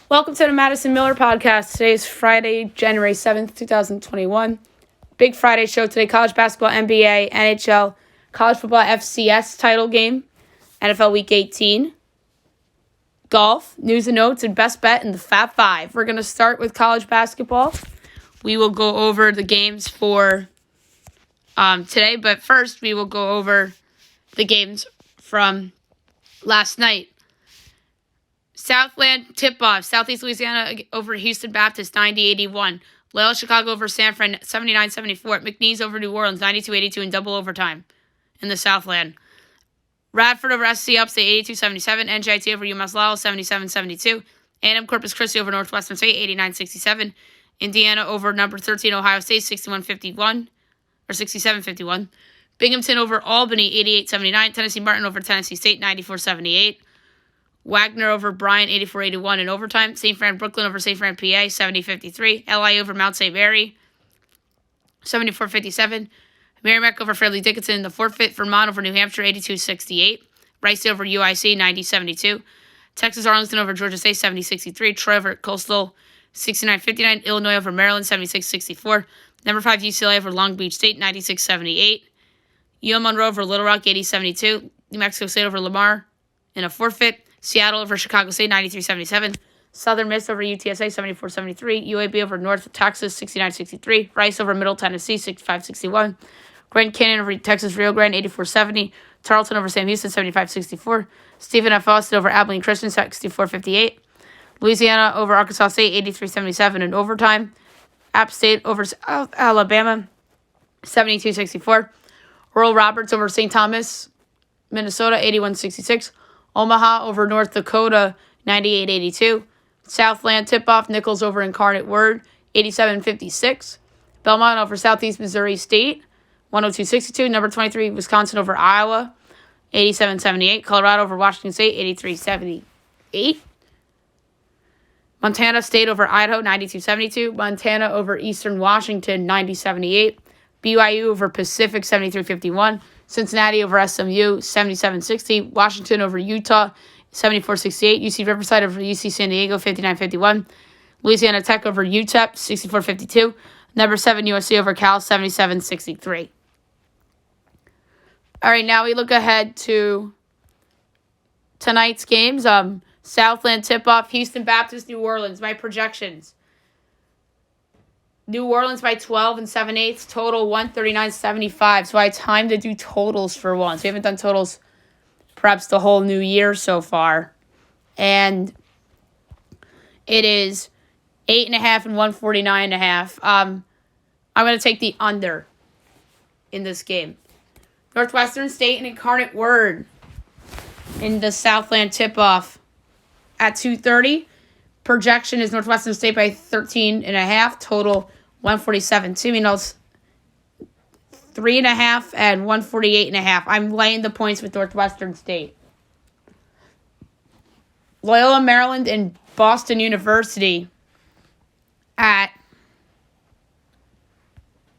Welcome to the Madison Miller Podcast. Today is Friday, January 7th, 2021. Big Friday show today. College basketball, NBA, NHL, college football, FCS title game, NFL Week 18, golf, news and notes, and best bet in the Fab Five. We're going to start with college basketball. We will go over the games for today, but first we will go over the games from last night. Southland tip-off. Southeast Louisiana over Houston Baptist, 90-81. Loyola Chicago over San Fran, 79-74. McNeese over New Orleans, 92-82 in double overtime in the Southland. Radford over SC Upstate, 82-77. NJIT over UMass Lowell, 77-72. A&M Corpus Christi over Northwestern State, 89-67. Indiana over number 13 Ohio State, 61-51 or 67-51. Binghamton over Albany, 88-79. Tennessee Martin over Tennessee State, 94-78. Wagner over Bryant, 84-81 in overtime. St. Fran Brooklyn over St. Fran PA, 70-53. LI over Mount St. Mary, 74-57. Merrimack over Fairleigh Dickinson in the forfeit. Vermont over New Hampshire, 82-68. Rice over UIC, 90-72. Texas Arlington over Georgia State, 70-63. Troy over Coastal, 69-59. Illinois over Maryland, 76-64. Number 5 UCLA over Long Beach State, 96-78. UM Monroe over Little Rock, 80-72. New Mexico State over Lamar in a forfeit. Seattle over Chicago State, 93-77. Southern Miss over UTSA, 74-73. UAB over North Texas, 69-63. Rice over Middle Tennessee, 65-61. Grand Canyon over Texas Rio Grande, 84-70. Tarleton over Sam Houston, 75-64. Stephen F. Austin over Abilene Christian, 64-58. Louisiana over Arkansas State, 83-77 in overtime. App State over South Alabama, 72-64. Oral Roberts over St. Thomas, Minnesota, 81-66. Omaha over North Dakota, 98-82. Southland tip-off, Nichols over Incarnate Word, 87-56. Belmont over Southeast Missouri State, 102-62. Number 23, Wisconsin over Iowa, 87-78. Colorado over Washington State, 83-78. Montana State over Idaho, 92-72. Montana over Eastern Washington, 90-78. BYU over Pacific, 73-51. Cincinnati over SMU, 77-60. Washington over Utah, 74-68. UC Riverside over UC San Diego, 59-51. Louisiana Tech over UTEP, 64-52. Number 7 USC over Cal, 77-63. All right, now we look ahead to tonight's games. Southland tip-off, Houston Baptist, New Orleans. My projections. New Orleans by 12 and 7/8, total 139.75. So I had time to do totals for once. We haven't done totals perhaps the whole new year so far. And it is 8.5 and 149.5. I'm going to take the under in this game. Northwestern State and Incarnate Word in the Southland tip-off at 2:30. Projection is Northwestern State by 13.5, total 147.2. You know, it's 3.5 and 148.5. I'm laying the points with Northwestern State. Loyola Maryland and Boston University at,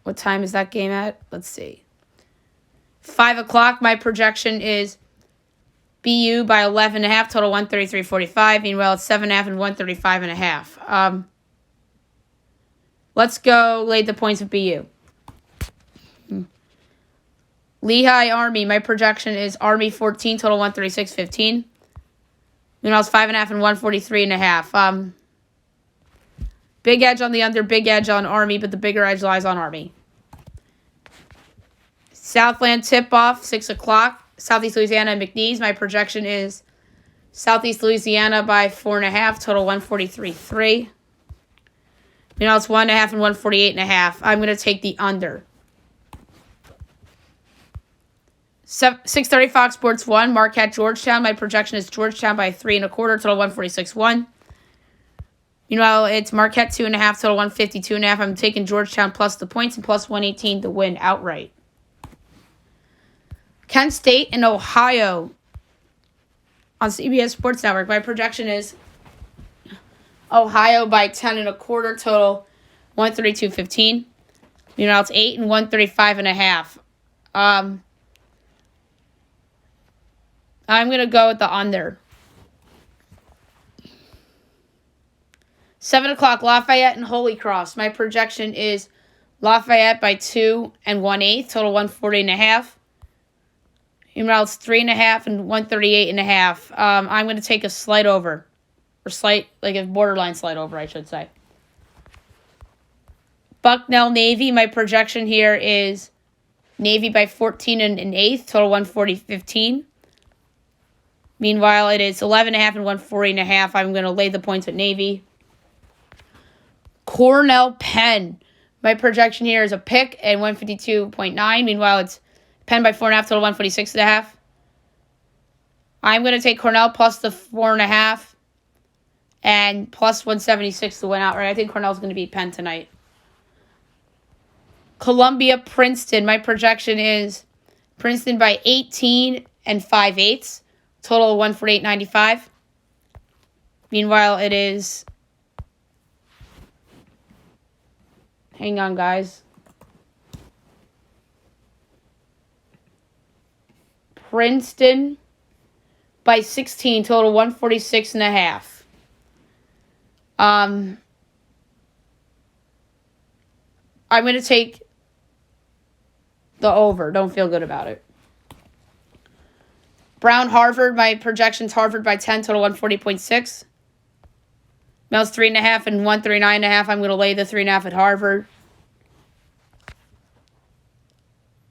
what time is that game at? Let's see. 5 o'clock. My projection is BU by 11.5, total 133.45. Meanwhile, it's 7.5 and 135.5. Let's go lay the points with BU. Lehigh Army, my projection is Army 14, total 136.15. Meanwhile, it's 5.5 and 143.5. Big edge on the under, big edge on Army, but the bigger edge lies on Army. Southland tip-off, 6 o'clock. Southeast Louisiana and McNeese. My projection is Southeast Louisiana by 4.5, total 143.3. Meanwhile, it's 1.5 and 148.5. I'm going to take the under. 6:30 Fox Sports 1, Marquette, Georgetown. My projection is Georgetown by 3.25, total 146.1. Meanwhile, it's Marquette 2.5, total 152.5. I'm taking Georgetown plus the points and plus 118 to win outright. Kent State and Ohio on CBS Sports Network. My projection is Ohio by 10.25, total 132.15. Meanwhile, it's 8 and 135.5. I'm going to go with the under. 7 o'clock, Lafayette and Holy Cross. My projection is Lafayette by 2 1/8, total 140.5. Meanwhile, it's 3.5 and 138.5. I'm going to take a slight over. Or like a borderline slight over, I should say. Bucknell Navy, my projection here is Navy by 14 1/8, total 140.15. Meanwhile, it is 11.5 and 140.5. I'm going to lay the points at Navy. Cornell Penn. My projection here is a pick and 152.9. Meanwhile, it's Penn by 4.5, total 146.5. I'm going to take Cornell plus the 4.5 and plus 176 to win outright. I think Cornell's going to beat Penn tonight. Columbia Princeton. My projection is Princeton by 18 and 5/8. Total 148.95. Meanwhile, it is... Hang on, guys. Princeton by 16. Total 146.5. I'm going to take the over. Don't feel good about it. Brown Harvard. My projection's Harvard by 10. Total 140.6. Mel's 3.5 and 139.5. I'm going to lay the 3.5 at Harvard.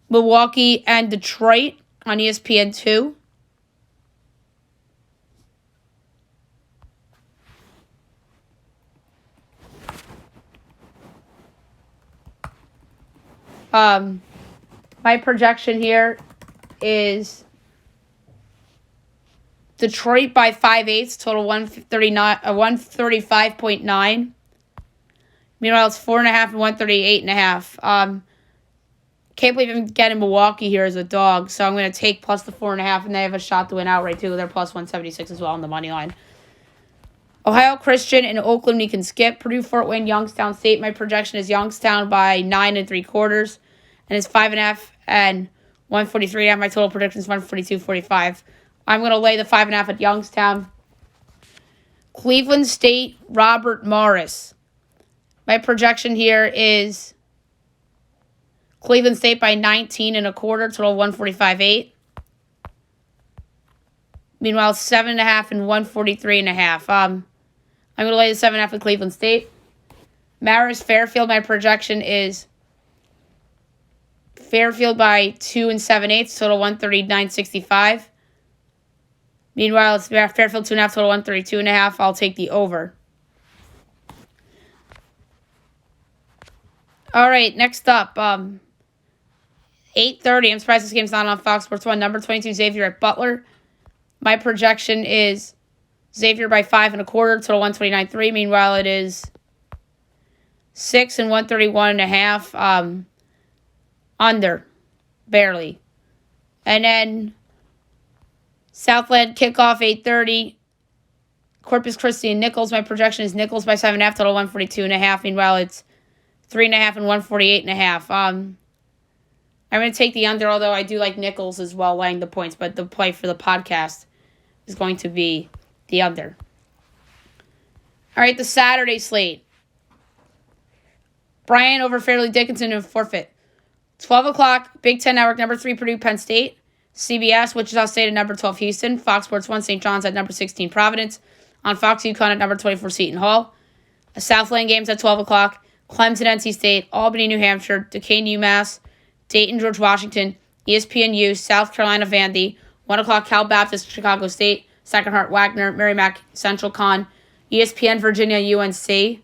Milwaukee and Detroit on ESPN 2. My projection here is Detroit by 5/8, total 135.9. Meanwhile, it's 4.5 and 138.5. Can't believe I'm getting Milwaukee here as a dog, so I'm going to take plus the 4.5, and they have a shot to win outright too. They're plus 176 as well on the money line. Ohio Christian and Oakland, we can skip. Purdue, Fort Wayne, Youngstown State. My projection is Youngstown by 9 3/4, and it's 5.5 and 143. My total prediction is 142.45. I'm going to lay the 5.5 at Youngstown. Cleveland State, Robert Morris. My projection here is Cleveland State by 19 1/4, total 145.8. Meanwhile, 7.5 and 143.5. I'm going to lay the 7.5 at Cleveland State. Marist Fairfield, my projection is Fairfield by 2 7/8, total 139.65. Meanwhile, it's Fairfield 2.5, total 132.5. I'll take the over. All right, next up, 8:30. I'm surprised this game's not on Fox Sports 1. Number 22, Xavier at Butler. My projection is Xavier by 5 1/4, total 129.3. Meanwhile, it is 6 and 131.5. Under, barely. And then Southland kickoff 8:30. Corpus Christi and Nichols. My projection is Nichols by 7.5, total 142.5. Meanwhile, it's 3.5 and 148.5. I'm going to take the under, although I do like Nichols as well, laying the points. But the play for the podcast is going to be the under. All right, the Saturday slate. Bryant over Fairleigh Dickinson and forfeit. 12 o'clock, Big Ten Network, number 3, Purdue, Penn State. CBS, Wichita State at number 12, Houston. Fox Sports 1, St. John's at number 16, Providence. On Fox, UConn at number 24, Seton Hall. The Southland games at 12 o'clock. Clemson, NC State. Albany, New Hampshire. Duquesne, UMass. Dayton, George Washington. ESPNU, South Carolina, Vandy. 1 o'clock, Cal Baptist, Chicago State. Sacred Heart, Wagner. Merrimack, Central Con. ESPN, Virginia, UNC.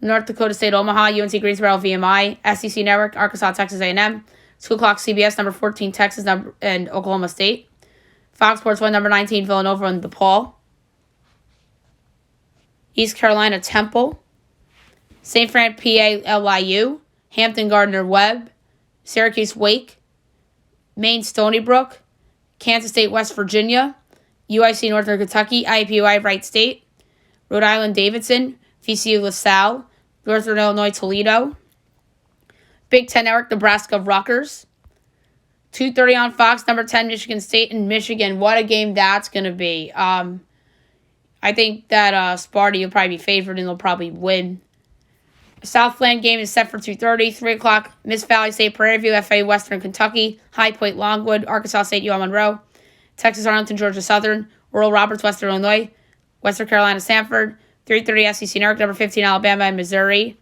North Dakota State, Omaha, UNC Greensboro, VMI, SEC Network, Arkansas, Texas A&M, 2 o'clock CBS, number 14, Texas, and Oklahoma State. Fox Sports 1, number 19, Villanova and DePaul. East Carolina, Temple. St. Fran, PA, LIU. Hampton, Gardner Webb. Syracuse, Wake. Maine, Stony Brook. Kansas State, West Virginia. UIC, Northern Kentucky. IUPUI, Wright State. Rhode Island, Davidson. VCU, LaSalle. Northern Illinois, Toledo. Big Ten Network, Nebraska, Rutgers. 2:30 on Fox, number 10, Michigan State and Michigan. What a game that's going to be. I think that Sparty will probably be favored and they'll probably win. Southland game is set for 2:30. 3 o'clock, Miss Valley State, Prairie View, FA Western Kentucky, High Point Longwood, Arkansas State, UL Monroe, Texas Arlington, Georgia Southern, Oral Roberts, Western Illinois, Western Carolina, Sanford, 3:30 SEC Network, number 15, Alabama and Missouri.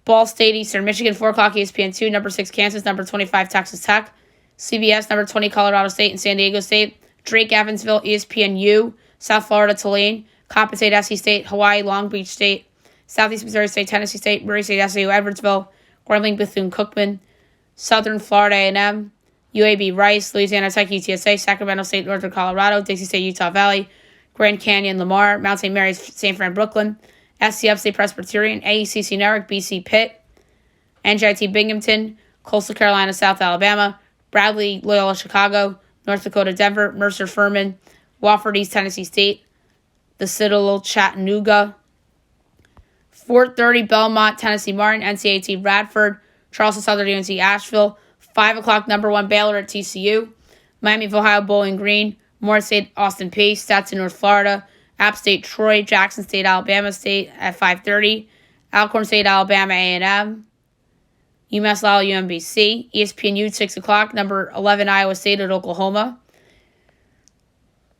Ball State, Eastern Michigan, 4 o'clock ESPN2, number 6, Kansas, number 25, Texas Tech, CBS, number 20, Colorado State and San Diego State, Drake, Evansville, ESPNU, South Florida, Tulane, Coppin State, SC State, Hawaii, Long Beach State, Southeast Missouri State, Tennessee State, Murray State, SAU, Edwardsville, Grambling, Bethune-Cookman, Southern Florida A&M, UAB, Rice, Louisiana Tech, UTSA, Sacramento State, Northern Colorado, Dixie State, Utah Valley, Grand Canyon, Lamar, Mount St. Mary's, St. Fran, Brooklyn, SC Upstate Presbyterian, AECC Network, BC Pitt, NJIT Binghamton, Coastal Carolina, South Alabama, Bradley, Loyola, Chicago, North Dakota, Denver, Mercer, Furman, Wofford, East Tennessee State, the Citadel, Chattanooga, 4:30 Belmont, Tennessee Martin, NCAT Radford, Charleston Southern, UNC Asheville, 5 o'clock number 1 Baylor at TCU, Miami of Ohio, Bowling Green, Morris State, Austin Peay, Stetson, North Florida, App State, Troy, Jackson State, Alabama State at 5:30, Alcorn State, Alabama A&M, UMass Lowell, UMBC, ESPNU 6 o'clock, number 11 Iowa State at Oklahoma,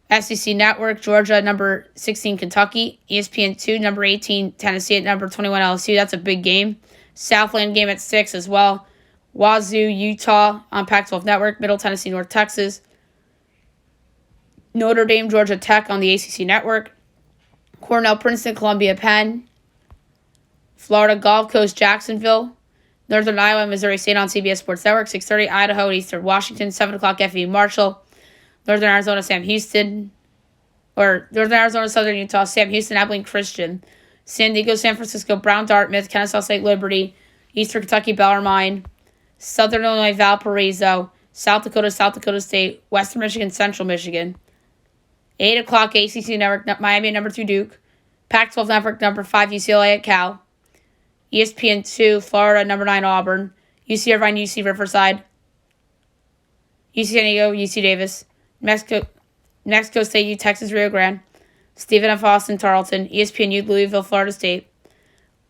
SEC Network, Georgia, number 16, Kentucky. ESPN2, number 18, Tennessee at number 21, LSU. That's a big game. Southland game at 6 as well. Wazoo, Utah on Pac-12 Network. Middle Tennessee, North Texas. Notre Dame, Georgia Tech on the ACC Network. Cornell, Princeton, Columbia, Penn. Florida, Gulf Coast, Jacksonville. Northern Iowa, Missouri State on CBS Sports Network. 6:30, Idaho, Eastern Washington. 7 o'clock, FAU, Marshall. Northern Arizona, Sam Houston. Or Northern Arizona, Southern Utah, Sam Houston, Abilene Christian. San Diego, San Francisco, Brown, Dartmouth, Kennesaw State, Liberty. Eastern Kentucky, Bellarmine. Southern Illinois, Valparaiso. South Dakota State. Western Michigan, Central Michigan. 8 o'clock, ACC Network, Miami, number 2, Duke. Pac-12 Network, number 5, UCLA at Cal. ESPN2, Florida, number 9, Auburn. UC Irvine, UC Riverside. UC San Diego, UC Davis. Mexico State, U, Texas, Rio Grande. Stephen F. Austin, Tarleton. ESPNU, Louisville, Florida State.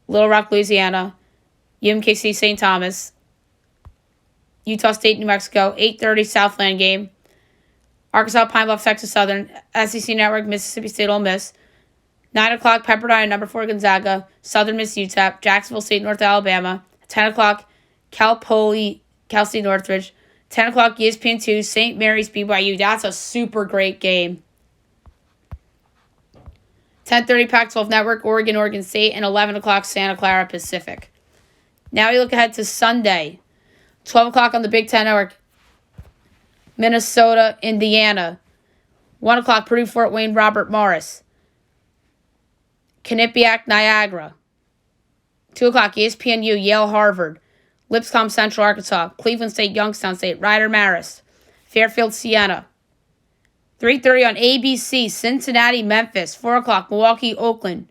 Little Rock, Louisiana. UMKC, St. Thomas. Utah State, New Mexico. 8:30 Southland game. Arkansas, Pine Bluff, Texas Southern. SEC Network, Mississippi State, Ole Miss. 9 o'clock, Pepperdine, number 4, Gonzaga. Southern Miss, UTEP. Jacksonville State, North Alabama. 10 o'clock, Cal Poly, Cal State, Northridge. 10 o'clock, ESPN2, St. Mary's, BYU. That's a super great game. 10:30 Pac-12 Network, Oregon State, and 11 o'clock, Santa Clara Pacific. Now we look ahead to Sunday. 12 o'clock on the Big Ten Network, Minnesota, Indiana. 1 o'clock, Purdue, Fort Wayne, Robert Morris. Quinnipiac, Niagara. 2 o'clock, ESPNU, Yale, Harvard. Lipscomb, Central Arkansas. Cleveland State, Youngstown State. Ryder, Marist. Fairfield, Siena. 3:30 on ABC, Cincinnati, Memphis. 4 o'clock, Milwaukee, Oakland.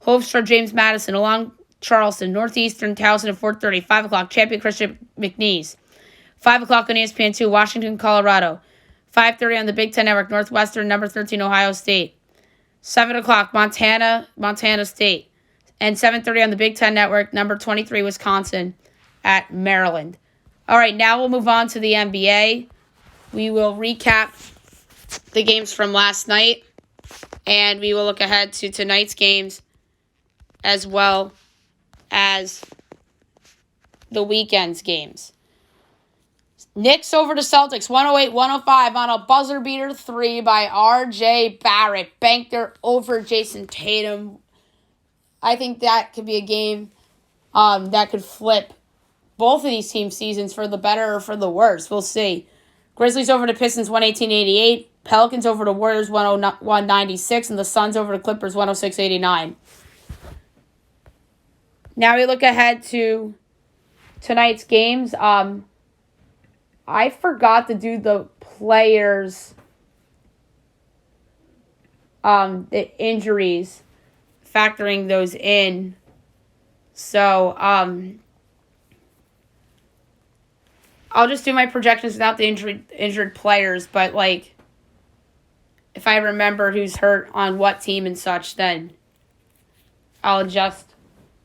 Hofstra, James Madison, along Charleston. Northeastern, Towson at 4:30. 5 o'clock, Champion Christian McNeese. 5 o'clock on ESPN2, Washington, Colorado. 5:30 on the Big Ten Network, Northwestern, number 13, Ohio State. 7 o'clock, Montana State. And 7:30 on the Big Ten Network, number 23, Wisconsin at Maryland. All right, now we'll move on to the NBA. We will recap the games from last night, and we will look ahead to tonight's games as well as the weekend's games. Knicks over the Celtics, 108-105 on a buzzer beater 3 by R.J. Barrett. Banked her over Jason Tatum. I think that could be a game that could flip both of these team seasons for the better or for the worse. We'll see. Grizzlies over the Pistons, 118-88. Pelicans over the Warriors, 101-96. And the Suns over the Clippers, 106-89. Now we look ahead to tonight's games. I forgot to do the players, the injuries, factoring those in. So, I'll just do my projections without the injured players, but, if I remember who's hurt on what team and such, then I'll adjust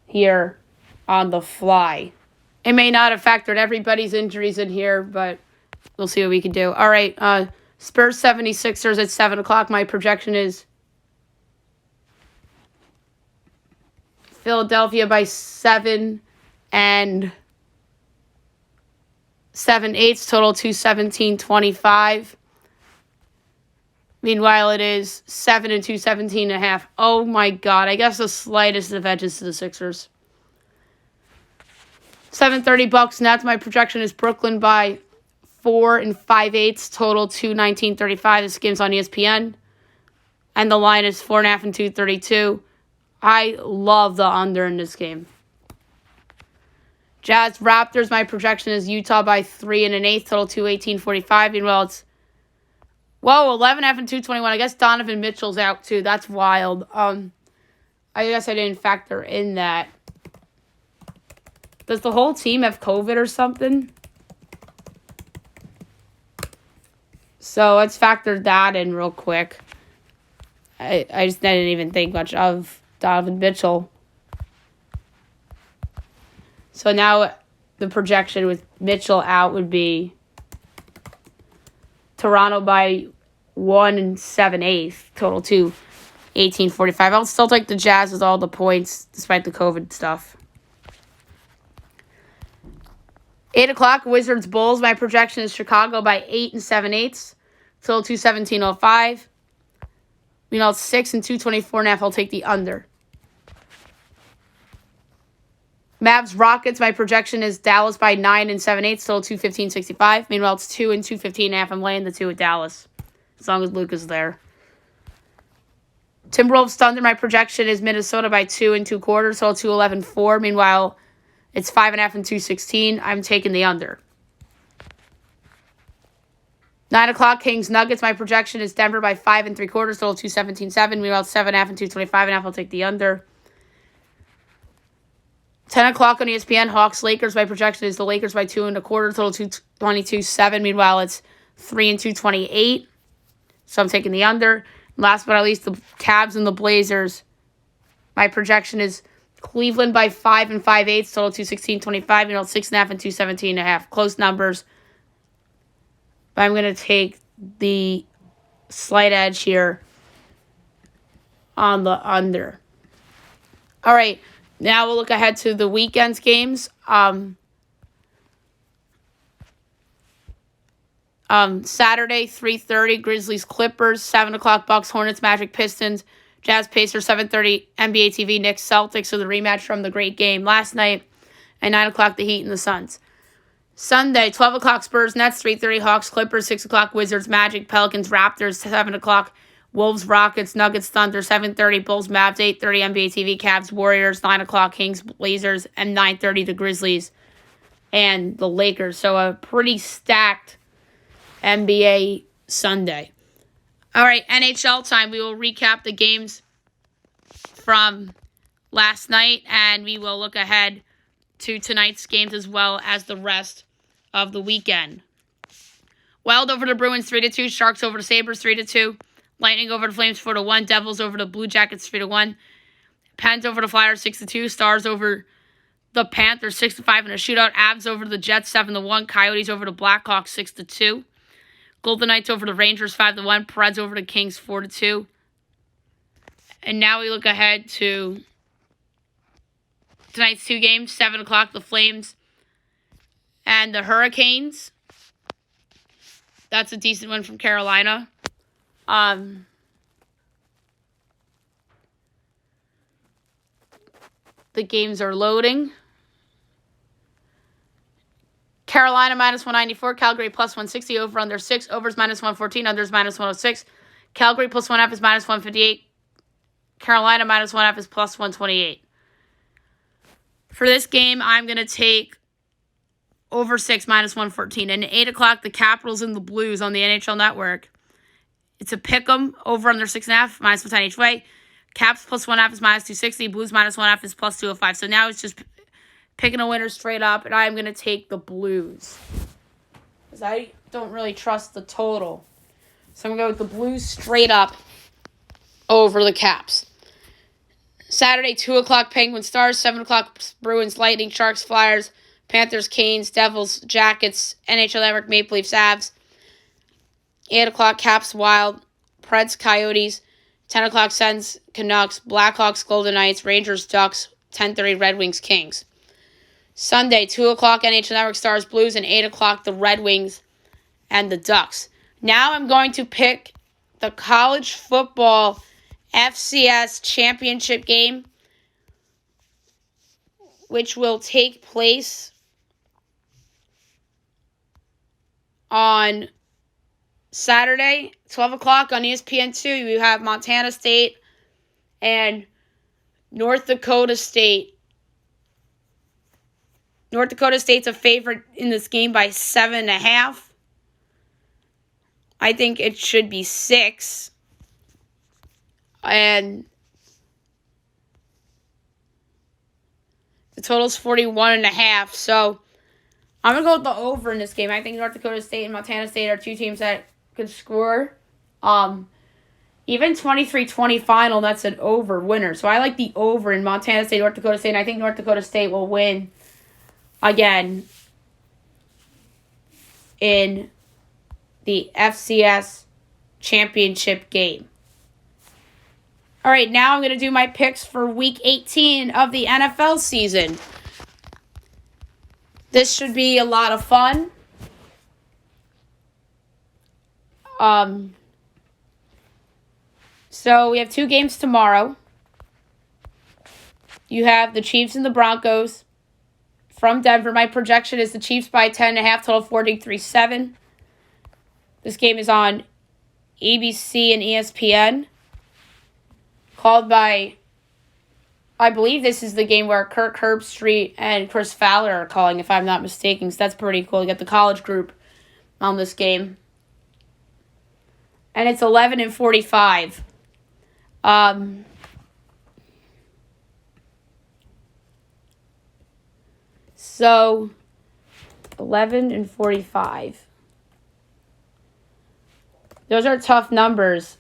here on the fly. It may not have factored everybody's injuries in here, but we'll see what we can do. All right, Spurs 76ers at 7 o'clock. My projection is Philadelphia by 7 and 7/8, total 217-25. Meanwhile, it is 7 and 217.5. Oh my God, I guess the slightest of edges to the Sixers. 7:30 Bucks Nets. My projection is Brooklyn by 4 and 5/8, total 219-35. This game's on ESPN. And the line is 4.5 and 232. I love the under in this game. Jazz Raptors. My projection is Utah by 3 and 1/8, total 218-45. Meanwhile, it's 11.5 and 221. I guess Donovan Mitchell's out too. That's wild. I guess I didn't factor in that. Does the whole team have COVID or something? So let's factor that in real quick. I just didn't even think much of Donovan Mitchell. So now the projection with Mitchell out would be Toronto by 1 and 7/8, total 218-45. I'll still take the Jazz with all the points despite the COVID stuff. 8 o'clock, Wizards Bulls. My projection is Chicago by 8 and 7/8, total 217.05. Meanwhile, it's 6 and 224.5. I'll take the under. Mavs Rockets. My projection is Dallas by 9 and 7/8, total 215.65. Meanwhile, it's 2 and 215.5. I'm laying the 2 with Dallas, as long as Luke is there. Timberwolves Thunder. My projection is Minnesota by 2 and 2/4, total 211.4. Meanwhile, it's 5.5 and 216. I'm taking the under. 9 o'clock, Kings Nuggets. My projection is Denver by 5 and 3/4, total 217.7. Meanwhile, it's 7.5 and 225.5. I'll take the under. 10 o'clock on ESPN, Hawks Lakers. My projection is the Lakers by 2 1/4, total 222.7. Meanwhile, it's 3 and 228. So I'm taking the under. Last but not least, the Cavs and the Blazers. My projection is Cleveland by 5 and 5/8, total 216.25. 6.5 and 217.5. Close numbers. But I'm going to take the slight edge here on the under. All right. Now we'll look ahead to the weekend's games. Saturday, 3:30, Grizzlies Clippers. 7 o'clock, Bucks Hornets, Magic Pistons, Jazz Pacers. 7:30, NBA TV, Knicks Celtics. So the rematch from the great game last night. And 9 o'clock, the Heat and the Suns. Sunday, 12 o'clock, Spurs Nets. 3:30, Hawks Clippers. 6 o'clock, Wizards Magic, Pelicans Raptors. 7 o'clock, Wolves Rockets, Nuggets Thunder. 7:30, Bulls Mavs. 8:30, NBA TV, Cavs Warriors. 9 o'clock, Kings Blazers. And 9:30, the Grizzlies and the Lakers. So a pretty stacked NBA Sunday. All right, NHL time. We will recap the games from last night, and we will look ahead to tonight's games as well as the rest of the weekend. Wild over the Bruins 3-2, Sharks over the Sabres 3-2, Lightning over the Flames 4-1, Devils over the Blue Jackets 3-1, Pens over the Flyers 6-2, Stars over the Panthers 6-5 in a shootout, Avs over the Jets 7-1, Coyotes over the Blackhawks 6-2, Golden Knights over the Rangers 5-1, Preds over the Kings 4-2. And now we look ahead to tonight's two games. 7 o'clock, the Flames and the Hurricanes. That's a decent one from Carolina. The games are loading. Carolina minus 194, Calgary plus 160, over under 6, overs minus 114, unders minus 106. Calgary plus 1/2 is minus 158. Carolina minus 1/2 is plus 128. For this game, I'm going to take over 6 minus 114. And at 8 o'clock, the Capitals and the Blues on the NHL Network. It's a pick'em, over under 6.5, minus 110 each way. Caps plus 1/2 is minus 260. Blues minus 1/2 is plus 205. So now it's just picking a winner straight up, and I'm going to take the Blues, because I don't really trust the total. So I'm going to go with the Blues straight up over the Caps. Saturday, 2 o'clock, Penguins Stars. 7 o'clock, Bruins Lightning, Sharks Flyers, Panthers Canes, Devils Jackets, NHL Network Maple Leafs Avs. 8 o'clock, Caps Wild, Preds Coyotes. 10 o'clock, Sens Canucks, Blackhawks Golden Knights, Rangers Ducks. 10:30, Red Wings Kings. Sunday, 2 o'clock, NHL Network Stars Blues, and 8 o'clock, the Red Wings and the Ducks. Now I'm going to pick the college football FCS championship game, which will take place on Saturday, 12 o'clock on ESPN2. You have Montana State and North Dakota State. North Dakota State's a favorite in this game by 7.5. I think it should be 6. And the total's 41.5. So I'm going to go with the over in this game. I think North Dakota State and Montana State are two teams that could score. Even 23-20 final, that's an over winner. So I like the over in Montana State, North Dakota State, and I think North Dakota State will win again in the FCS championship game. All right, now I'm going to do my picks for Week 18 of the NFL season. This should be a lot of fun. So we have 2 games tomorrow. You have the Chiefs and the Broncos from Denver. My projection is the Chiefs by 10.5, total 43-7. This game is on ABC and ESPN. Called by, I believe this is the game where Kirk Herbstreit and Chris Fowler are calling, if I'm not mistaken. So that's pretty cool. You got the college group on this game. And it's 11:45. So 11:45. Those are tough numbers.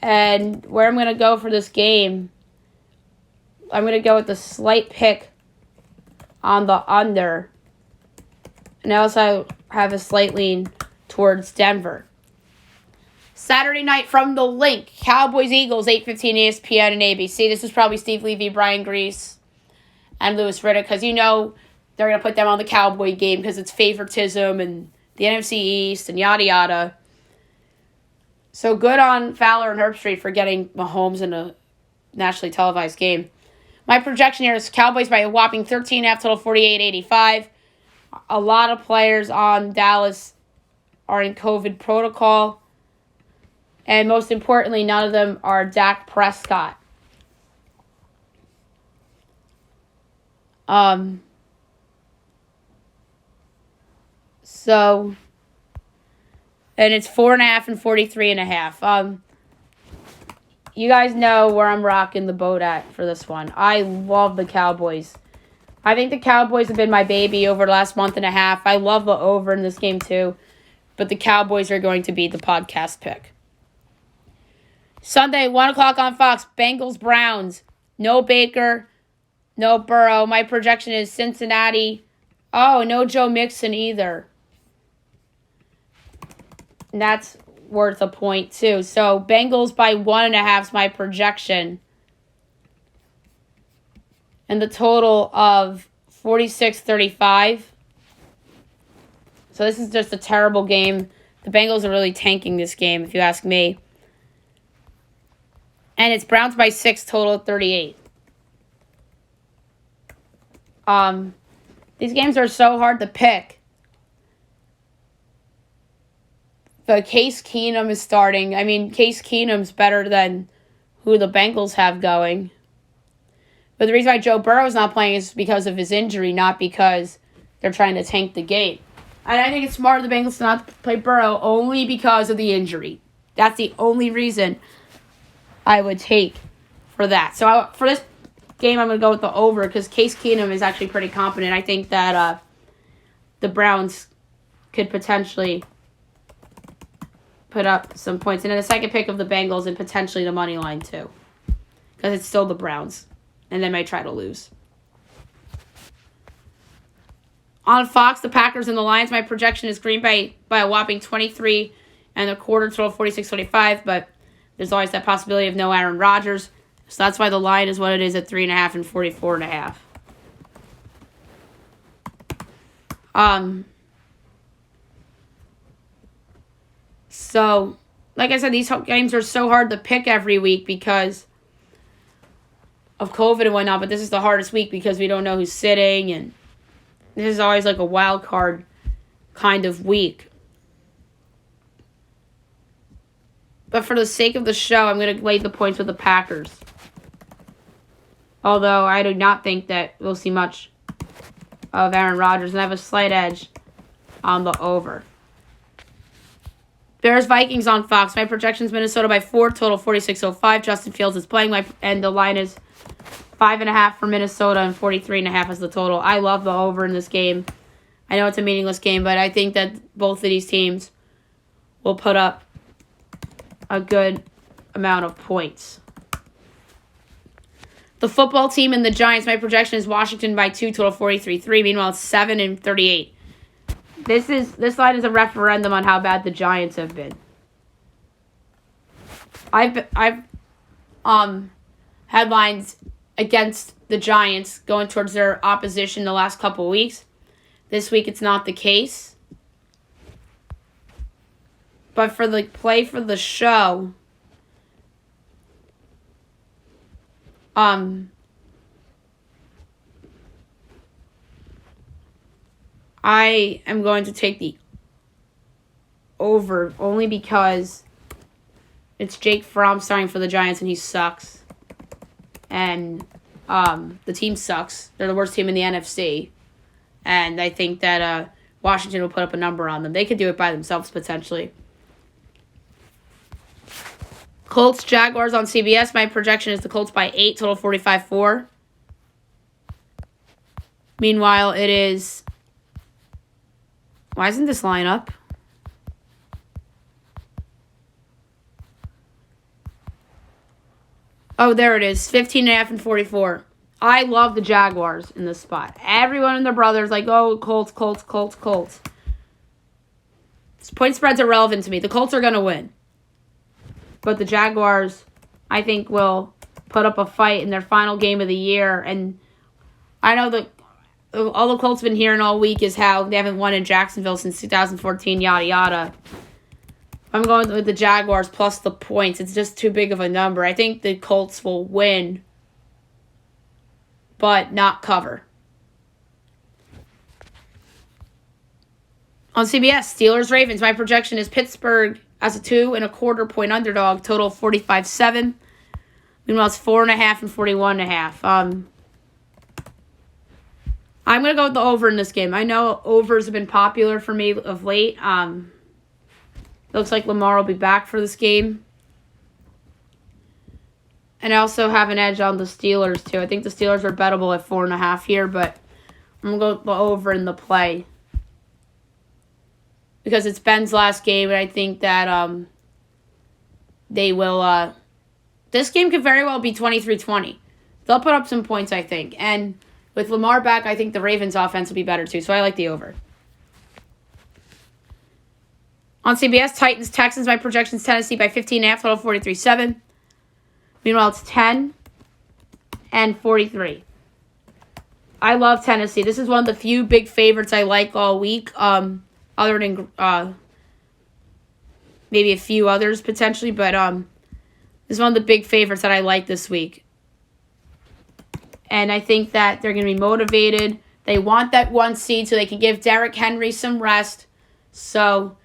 And where I'm going to go for this game, I'm going to go with the slight pick on the under. And I also have a slight lean towards Denver. Saturday night from the Link, Cowboys-Eagles, 8:15 ESPN and ABC. This is probably Steve Levy, Brian Grease, and Louis Riddick, because you know they're going to put them on the Cowboy game because it's favoritism and the NFC East and yada yada. So good on Fowler and Herbstreit for getting Mahomes in a nationally televised game. My projection here is Cowboys by a whopping 13.5, total 48-85. A lot of players on Dallas are in COVID protocol. And most importantly, none of them are Dak Prescott. And it's 4.5 and 43.5. You guys know where I'm rocking the boat at for this one. I love the Cowboys. I think the Cowboys have been my baby over the last month and a half. I love the over in this game too. But the Cowboys are going to be the podcast pick. Sunday, 1 o'clock on Fox, Bengals-Browns. No Baker, no Burrow. My projection is Cincinnati. Oh, no Joe Mixon either. And that's worth a point, too. So, Bengals by 1.5 is my projection. And the total of 46-35. So, this is just a terrible game. The Bengals are really tanking this game, if you ask me. And it's Browns by 6, total of 38. These games are so hard to pick. But Case Keenum is starting. I mean, Case Keenum's better than who the Bengals have going. But the reason why Joe Burrow is not playing is because of his injury, not because they're trying to tank the game. And I think it's smart of the Bengals to not play Burrow only because of the injury. That's the only reason I would take for that. So for this game, I'm going to go with the over because Case Keenum is actually pretty competent. I think that the Browns could potentially put up some points. And then a second pick of the Bengals and potentially the money line too. Because it's still the Browns. And they might try to lose. On Fox, the Packers and the Lions, my projection is Green Bay by a whopping 23 and a quarter, total 46-25. But there's always that possibility of no Aaron Rodgers. So that's why the line is what it is at 3.5 and 44.5. So, like I said, these games are so hard to pick every week because of COVID and whatnot, but this is the hardest week because we don't know who's sitting, and this is always like a wild card kind of week. But for the sake of the show, I'm going to lay the points with the Packers. Although I do not think that we'll see much of Aaron Rodgers, and I have a slight edge on the over. Bears-Vikings on Fox. My projection is Minnesota by 4, total 46-05. Justin Fields is playing, and the line is 5.5 for Minnesota and 43.5 is the total. I love the over in this game. I know it's a meaningless game, but I think that both of these teams will put up a good amount of points. The football team and the Giants, my projection is Washington by 2, total 43-3. Meanwhile, it's 7 and 38. This line is a referendum on how bad the Giants have been. I've headlines against the Giants going towards their opposition the last couple of weeks. This week it's not the case. But for the play for the show, I am going to take the over only because it's Jake Fromm starting for the Giants and he sucks. And the team sucks. They're the worst team in the NFC. And I think that Washington will put up a number on them. They could do it by themselves potentially. Colts Jaguars on CBS. My projection is the Colts by 8, total 45-4. Meanwhile, it is... Why isn't this line up? Oh, there it is. 15.5 and 44. I love the Jaguars in this spot. Everyone and their brothers like, oh, Colts, Colts, Colts, Colts. Point spreads are relevant to me. The Colts are going to win. But the Jaguars, I think, will put up a fight in their final game of the year. And I know that all the Colts have been hearing all week is how they haven't won in Jacksonville since 2014, yada, yada. I'm going with the Jaguars plus the points. It's just too big of a number. I think the Colts will win, but not cover. On CBS, Steelers-Ravens. My projection is Pittsburgh as a 2.25 point underdog, total 45-7. Meanwhile, it's 4.5 and 41.5. I'm going to go with the over in this game. I know overs have been popular for me of late. Looks like Lamar will be back for this game. And I also have an edge on the Steelers, too. I think the Steelers are bettable at 4.5 here, but I'm going to go with the over in the play. Because it's Ben's last game, and I think that they will... this game could very well be 23-20. They'll put up some points, I think. And with Lamar back, I think the Ravens' offense will be better, too. So I like the over. On CBS, Titans, Texans, my projection's Tennessee by 15.5, total 43-7. Meanwhile, it's 10 and 43. I love Tennessee. This is one of the few big favorites I like all week, other than maybe a few others potentially, but this is one of the big favorites that I like this week. And I think that they're going to be motivated. They want that 1 seed so they can give Derrick Henry some rest. So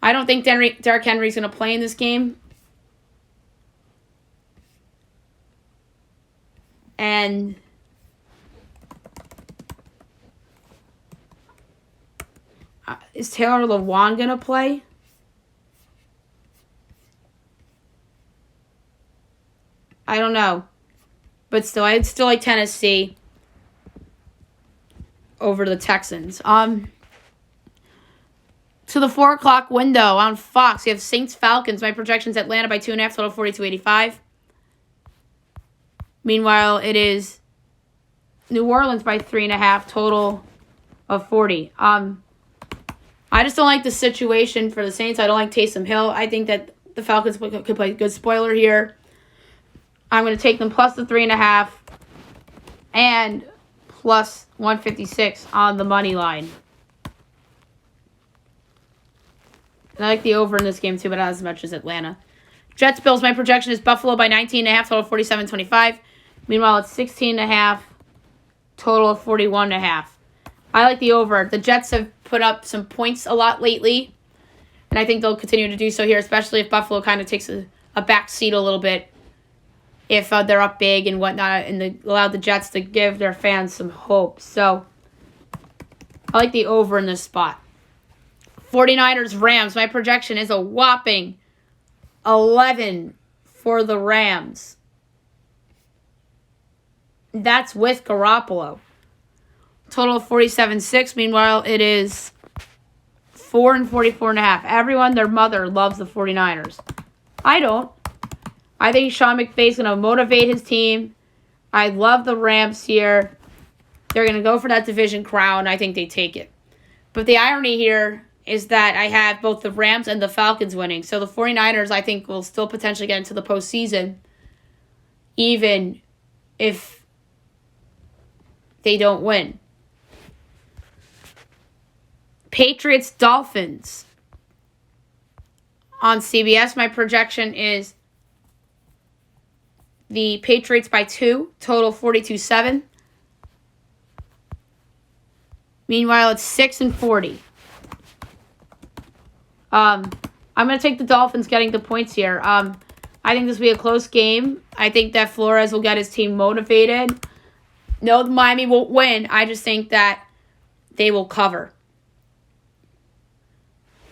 I don't think Derrick Henry's going to play in this game. And is Taylor Lewan going to play? I don't know. But still, I'd still like Tennessee over the Texans. To the 4 o'clock window on Fox, you have Saints Falcons. My projection's Atlanta by 2.5, total 42.85. Meanwhile, it is New Orleans by 3.5, total of 40. I just don't like the situation for the Saints. I don't like Taysom Hill. I think that the Falcons could play a good spoiler here. I'm going to take them plus the 3.5 and plus 156 on the money line. And I like the over in this game too, but not as much as Atlanta. Jets Bills, my projection is Buffalo by 19.5, total 47.25. Meanwhile, it's 16.5, total of 41.5. I like the over. The Jets have put up some points a lot lately, and I think they'll continue to do so here, especially if Buffalo kind of takes a back seat a little bit if they're up big and whatnot, and they allow the Jets to give their fans some hope. So I like the over in this spot. 49ers Rams, my projection is a whopping 11 for the Rams. That's with Garoppolo. Total of 47.6. Meanwhile, it is 4 and 44.5. Everyone, their mother, loves the 49ers. I don't. I think Sean McVay's going to motivate his team. I love the Rams here. They're going to go for that division crown. I think they take it. But the irony here is that I have both the Rams and the Falcons winning. So the 49ers, I think, will still potentially get into the postseason, even if they don't win. Patriots Dolphins. On CBS, my projection is the Patriots by 2, total 42.7. Meanwhile, it's 6 and 40. I'm going to take the Dolphins getting the points here. I think this will be a close game. I think that Flores will get his team motivated. No, Miami won't win. I just think that they will cover.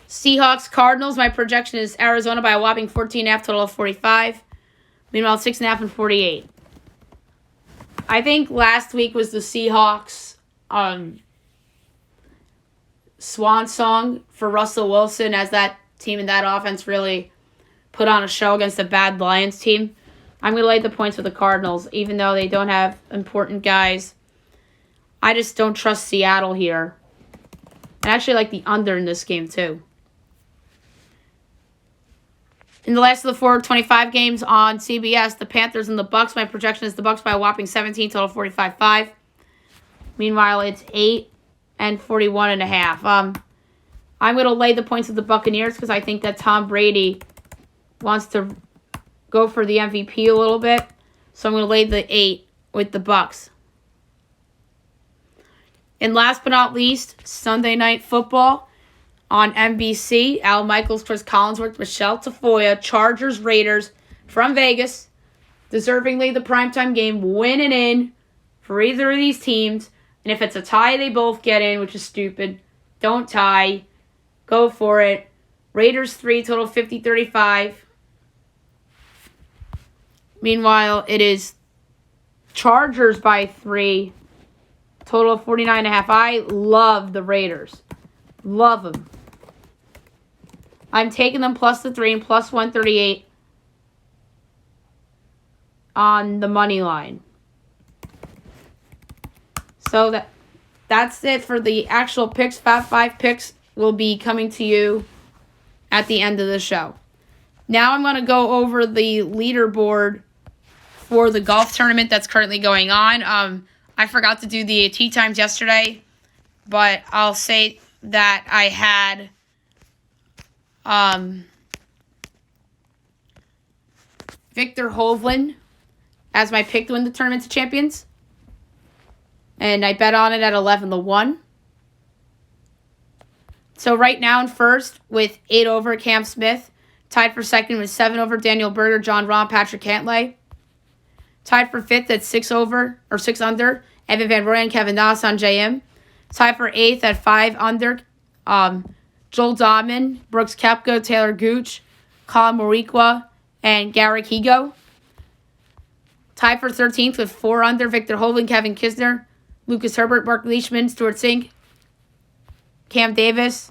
Seahawks Cardinals. My projection is Arizona by a whopping 14.5, total of 45. Meanwhile, 6.5 and 48. I think last week was the Seahawks swan song for Russell Wilson, as that team and that offense really put on a show against a bad Lions team. I'm going to lay the points with the Cardinals, even though they don't have important guys. I just don't trust Seattle here. I actually like the under in this game, too. In the last of the 425 games on CBS, the Panthers and the Bucks. My projection is the Bucks by a whopping 17, total 45.5. Meanwhile, it's 8 and 41.5. I'm going to lay the points with the Buccaneers because I think that Tom Brady wants to go for the MVP a little bit. So I'm going to lay the 8 with the Bucks. And last but not least, Sunday Night Football on NBC. Al Michaels, Chris Collinsworth, Michelle Tafoya, Chargers, Raiders from Vegas. Deservingly the primetime game, winning in for either of these teams. And if it's a tie, they both get in, which is stupid. Don't tie. Go for it. Raiders 3, total 50-35. Meanwhile, it is Chargers by 3, total of 49.5. I love the Raiders. Love them. I'm taking them plus the 3 and plus 138 on the money line. So that's it for the actual picks. Fab 5 picks will be coming to you at the end of the show. Now I'm going to go over the leaderboard for the golf tournament that's currently going on. I forgot to do the tee times yesterday, but I'll say that I had Victor Hovland as my pick to win the Tournament of Champions. And I bet on it at 11-1. So right now in first with 8 over, Cam Smith. Tied for second with 7 over, Daniel Berger, John Rahm, Patrick Cantlay. Tied for fifth at 6 over, or 6 under, Evan Van Rooyen, Kevin Na, Sanjay Im. Tied for eighth at 5 under, Joel Dahman, Brooks Koepka, Taylor Gooch, Colin Morikawa, and Garrick Higo. Tied for 13th with 4 under, Victor Hovland, Kevin Kisner, Lucas Herbert, Mark Leishman, Stuart Sink, Cam Davis,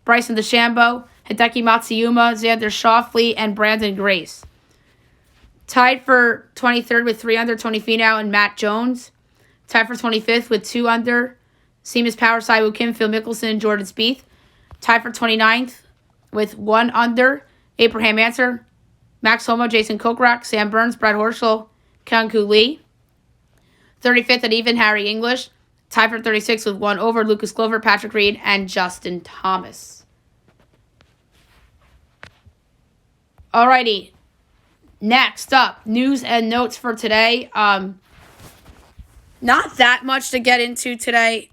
Bryson DeChambeau, Hideki Matsuyama, Xander Schauffele, and Brandon Grace. Tied for 23rd with 3 under, Tony Finau and Matt Jones. Tied for 25th with 2 under, Seamus Power, Siwoo Kim, Phil Mickelson, and Jordan Spieth. Tied for 29th with 1 under, Abraham Ancer, Max Homa, Jason Kokrak, Sam Burns, Brett Horschel, Kyung-Koo Lee. 35th at even, Harry English. Tied for 36th with 1 over, Lucas Glover, Patrick Reed, and Justin Thomas. Alrighty. Next up, news and notes for today. Not that much to get into today.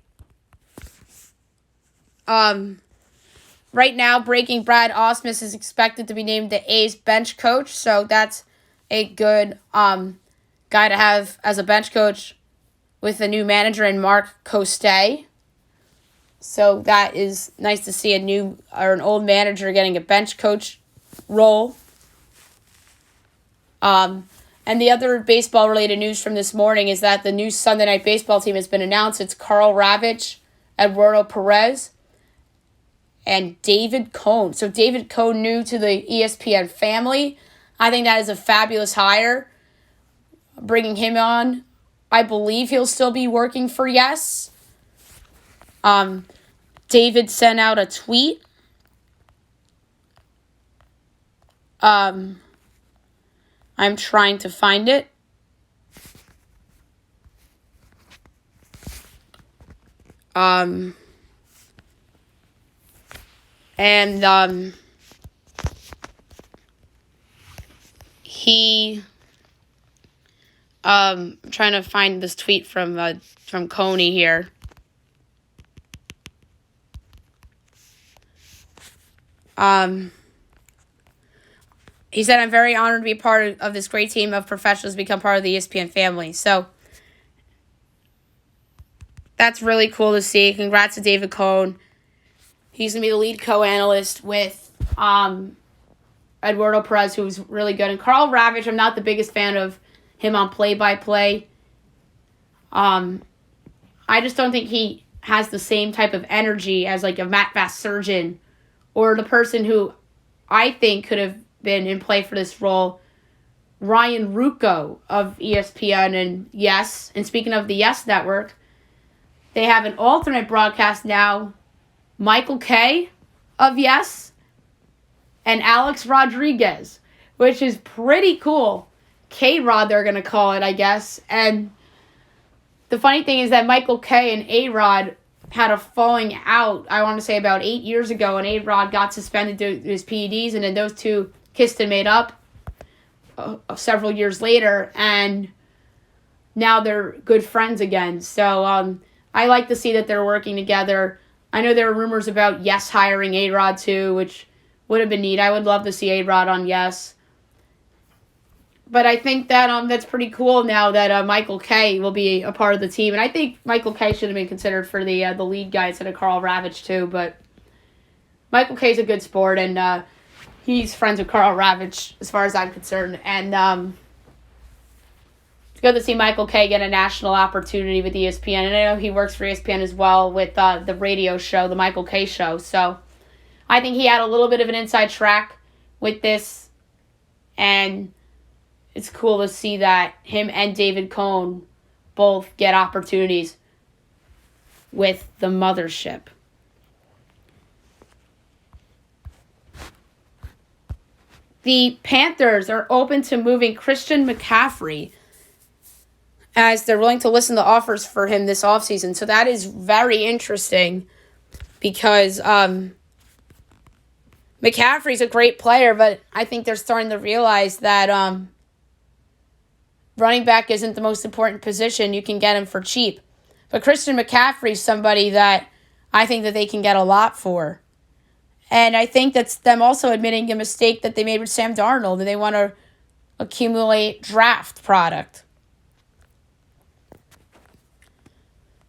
Right now, breaking, Brad Ausmus is expected to be named the A's bench coach, so that's a good guy to have as a bench coach with a new manager in Mark Coste. So that is nice to see an old manager getting a bench coach role. And the other baseball-related news from this morning is that the new Sunday Night Baseball team has been announced. It's Carl Ravitch, Eduardo Perez, and David Cohn. So David Cohn, new to the ESPN family. I think that is a fabulous hire. Bringing him on, I believe he'll still be working for Yes. David sent out a tweet. I'm trying to find it. I'm trying to find this tweet from Coney here. He said, "I'm very honored to be part of this great team of professionals, become part of the ESPN family." So that's really cool to see. Congrats to David Cohn. He's going to be the lead co-analyst with Eduardo Perez, who's really good. And Carl Ravitch, I'm not the biggest fan of him on play-by-play. I just don't think he has the same type of energy as like a Matt Vassurgeon or the person who I think could have been in play for this role, Ryan Ruocco of ESPN and Yes. And speaking of the Yes Network, they have an alternate broadcast now, Michael Kay of Yes and Alex Rodriguez, which is pretty cool. K-Rod, they're going to call it, I guess. And the funny thing is that Michael Kay and A-Rod had a falling out, I want to say about 8 years ago, and A-Rod got suspended due to his PEDs, and then those two kissed and made up several years later, and now they're good friends again. So I like to see that they're working together. I know there were rumors about Yes hiring A-Rod too, which would have been neat. I would love to see A-Rod on Yes. But I think that that's pretty cool now that Michael Kay will be a part of the team. And I think Michael Kay should have been considered for the lead guy instead of Carl Ravitch too. But Michael Kay's a good sport, and he's friends with Carl Ravitch as far as I'm concerned. And it's good to see Michael Kay get a national opportunity with ESPN. And I know he works for ESPN as well with the radio show, the Michael Kay Show. So I think he had a little bit of an inside track with this. And it's cool to see that him and David Cohn both get opportunities with the mothership. The Panthers are open to moving Christian McCaffrey as they're willing to listen to offers for him this offseason. So that is very interesting because McCaffrey's a great player, but I think they're starting to realize that running back isn't the most important position. You can get him for cheap. But Christian McCaffrey's somebody that I think that they can get a lot for. And I think that's them also admitting a mistake that they made with Sam Darnold, and they want to accumulate draft product.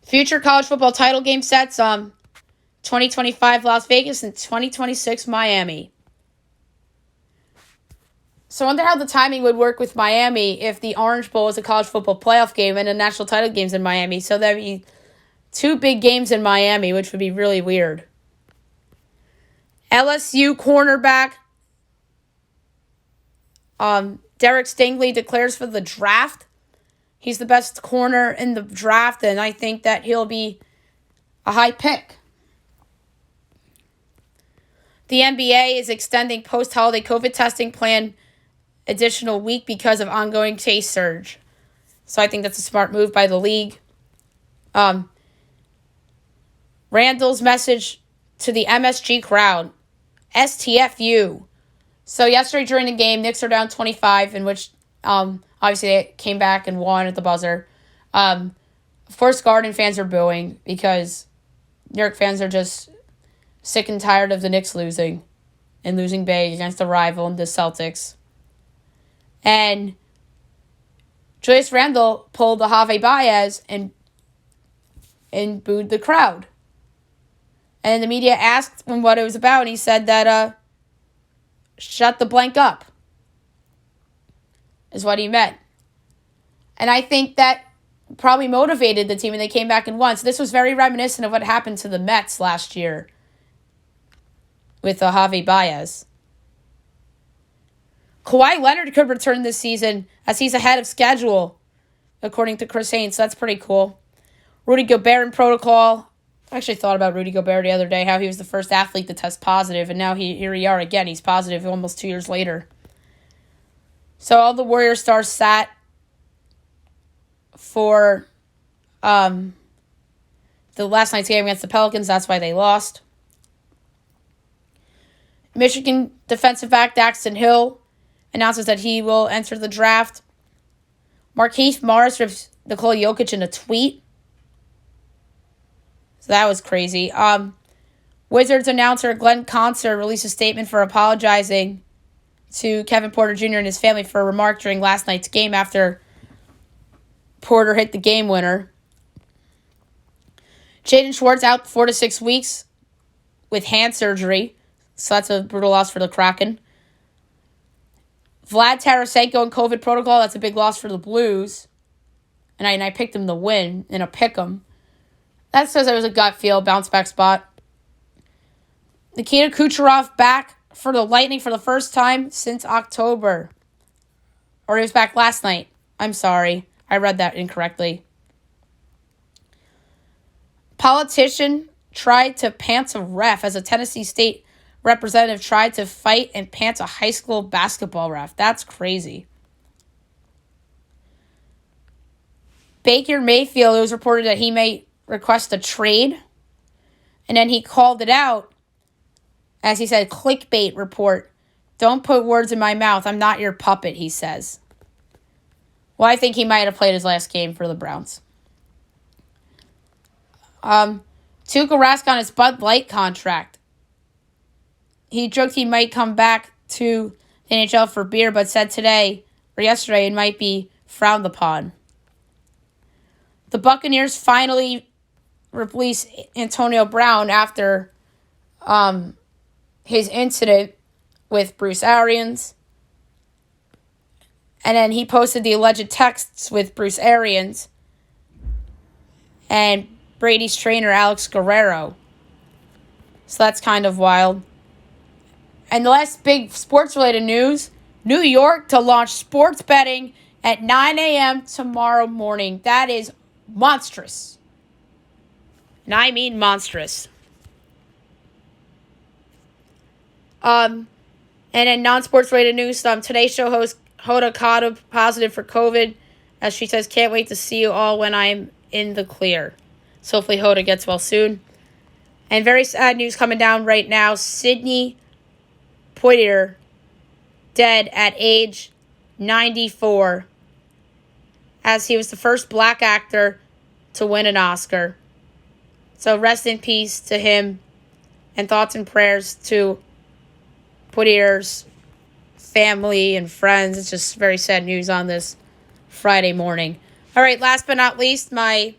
Future college football title game sets 2025 Las Vegas and 2026 Miami. So I wonder how the timing would work with Miami if the Orange Bowl is a college football playoff game and the national title game's in Miami. So that'd be 2 big games in Miami, which would be really weird. LSU cornerback Derek Stingley declares for the draft. He's the best corner in the draft, and I think that he'll be a high pick. The NBA is extending post-holiday COVID testing plan additional week because of ongoing case surge. So I think that's a smart move by the league. Randall's message to the MSG crowd. STFU. So yesterday during the game, Knicks are down 25, in which obviously they came back and won at the buzzer. Of course, Garden fans are booing because New York fans are just sick and tired of the Knicks losing and losing big against the rival, the Celtics. And Julius Randle pulled the Javi Baez and booed the crowd. And the media asked him what it was about, and he said that, shut the blank up, is what he meant. And I think that probably motivated the team, and they came back and won. So this was very reminiscent of what happened to the Mets last year with Javi Baez. Kawhi Leonard could return this season as he's ahead of schedule, according to Chris Haynes. So that's pretty cool. Rudy Gobert in protocol. I actually thought about Rudy Gobert the other day, how he was the first athlete to test positive, and now here we are again. He's positive almost 2 years later. So all the Warrior stars sat for the last night's game against the Pelicans. That's why they lost. Michigan defensive back Daxton Hill announces that he will enter the draft. Markieff Morris rips Nikola Jokic in a tweet. So that was crazy. Wizards announcer Glenn Concert released a statement for apologizing to Kevin Porter Jr. and his family for a remark during last night's game after Porter hit the game winner. Jaden Schwartz out 4 to 6 weeks with hand surgery. So that's a brutal loss for the Kraken. Vlad Tarasenko in COVID protocol. That's a big loss for the Blues. And I picked him to win in a pick'em. That says it was a gut feel, bounce back spot. Nikita Kucherov back for the Lightning for the first time since October. Or he was back last night. I'm sorry. I read that incorrectly. Politician tried to pants a ref as a Tennessee State representative tried to fight and pants a high school basketball ref. That's crazy. Baker Mayfield, it was reported that he may request a trade, and then he called it out as he said, clickbait report. Don't put words in my mouth. I'm not your puppet, he says. Well, I think he might have played his last game for the Browns. Tuukka Rask on his Bud Light contract. He joked he might come back to the NHL for beer, but said today or yesterday it might be frowned upon. The Buccaneers finally released Antonio Brown after his incident with Bruce Arians. And then he posted the alleged texts with Bruce Arians and Brady's trainer, Alex Guerrero. So that's kind of wild. And the last big sports-related news, New York to launch sports betting at 9 a.m. tomorrow morning. That is monstrous. And I mean monstrous. And in non-sports related news, today's show host Hoda Kotb positive for COVID. As she says, can't wait to see you all when I'm in the clear. So hopefully Hoda gets well soon. And very sad news coming down right now. Sidney Poitier dead at age 94. As he was the first black actor to win an Oscar. So rest in peace to him, and thoughts and prayers to Poitier's family and friends. It's just very sad news on this Friday morning. All right, last but not least, my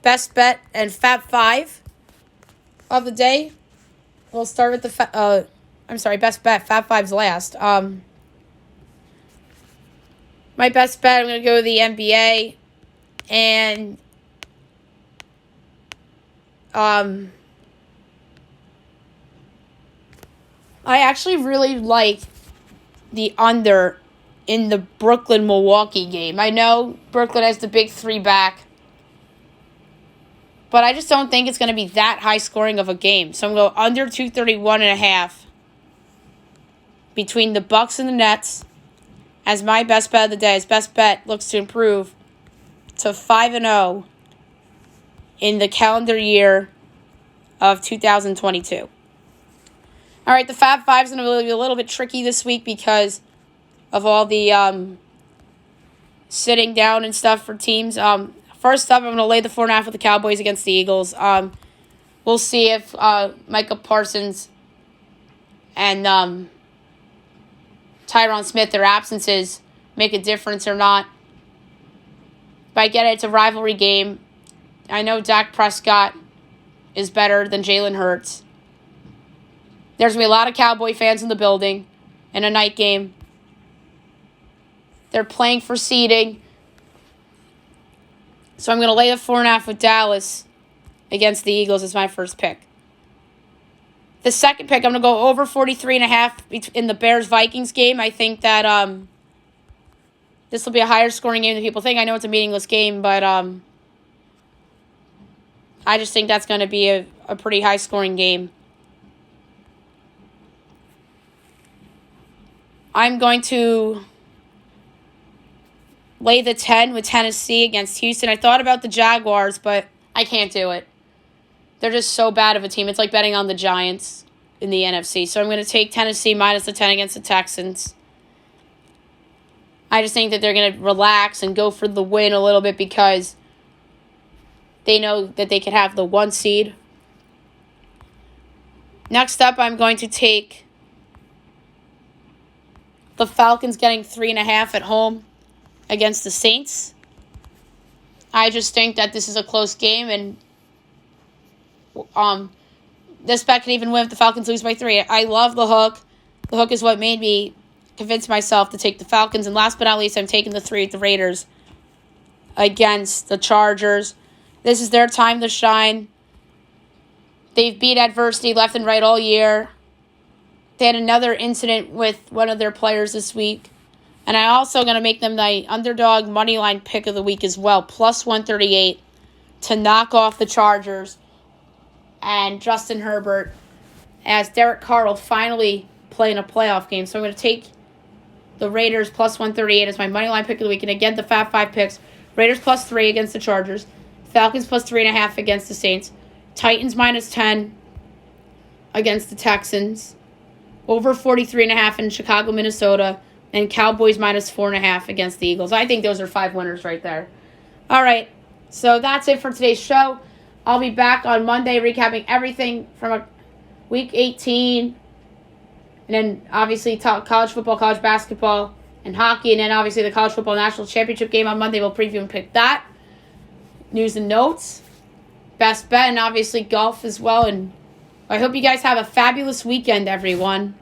best bet and Fab 5 of the day. We'll start with the best bet. Fab 5's last. My best bet, I'm going to go to the NBA. And I actually really like the under in the Brooklyn-Milwaukee game. I know Brooklyn has the big 3 back, but I just don't think it's going to be that high scoring of a game. So I'm going to go under 231.5 between the Bucks and the Nets as my best bet of the day. His best bet looks to improve to 5-0 in the calendar year of 2022. All right, the Fab Five's going to be a little bit tricky this week because of all the sitting down and stuff for teams. First up, I'm going to lay the 4.5 with the Cowboys against the Eagles. We'll see if Micah Parsons and Tyron Smith, their absences, make a difference or not. But I get it, it's a rivalry game. I know Dak Prescott is better than Jalen Hurts. There's going to be a lot of Cowboy fans in the building in a night game. They're playing for seeding. So I'm going to lay the 4.5 with Dallas against the Eagles as my first pick. The second pick, I'm going to go over 43.5 in the Bears-Vikings game. I think that this will be a higher scoring game than people think. I know it's a meaningless game, but I just think that's going to be a pretty high scoring game. I'm going to lay the 10 with Tennessee against Houston. I thought about the Jaguars, but I can't do it. They're just so bad of a team. It's like betting on the Giants in the NFC. So I'm going to take Tennessee minus the 10 against the Texans. I just think that they're going to relax and go for the win a little bit because they know that they could have the 1 seed. Next up, I'm going to take the Falcons getting 3.5 at home against the Saints. I just think that this is a close game, and this bet could even win if the Falcons lose by 3. I love the hook. The hook is what made me convince myself to take the Falcons. And last but not least, I'm taking the 3 with the Raiders against the Chargers. This is their time to shine. They've beat adversity left and right all year. They had another incident with one of their players this week. And I'm also going to make them the underdog moneyline pick of the week as well, plus 138 to knock off the Chargers and Justin Herbert as Derek Carr will finally play in a playoff game. So I'm going to take the Raiders plus 138 as my moneyline pick of the week. And again, the Fab 5 picks. Raiders plus 3 against the Chargers. Falcons plus 3.5 against the Saints. Titans minus 10 against the Texans. Over 43.5 in Chicago, Minnesota. And Cowboys minus 4.5 against the Eagles. I think those are 5 winners right there. All right, so that's it for today's show. I'll be back on Monday recapping everything from Week 18. And then obviously college football, college basketball, and hockey. And then obviously the college football national championship game on Monday. We'll preview and pick that. News and notes. Best bet, and obviously golf as well. And I hope you guys have a fabulous weekend, everyone.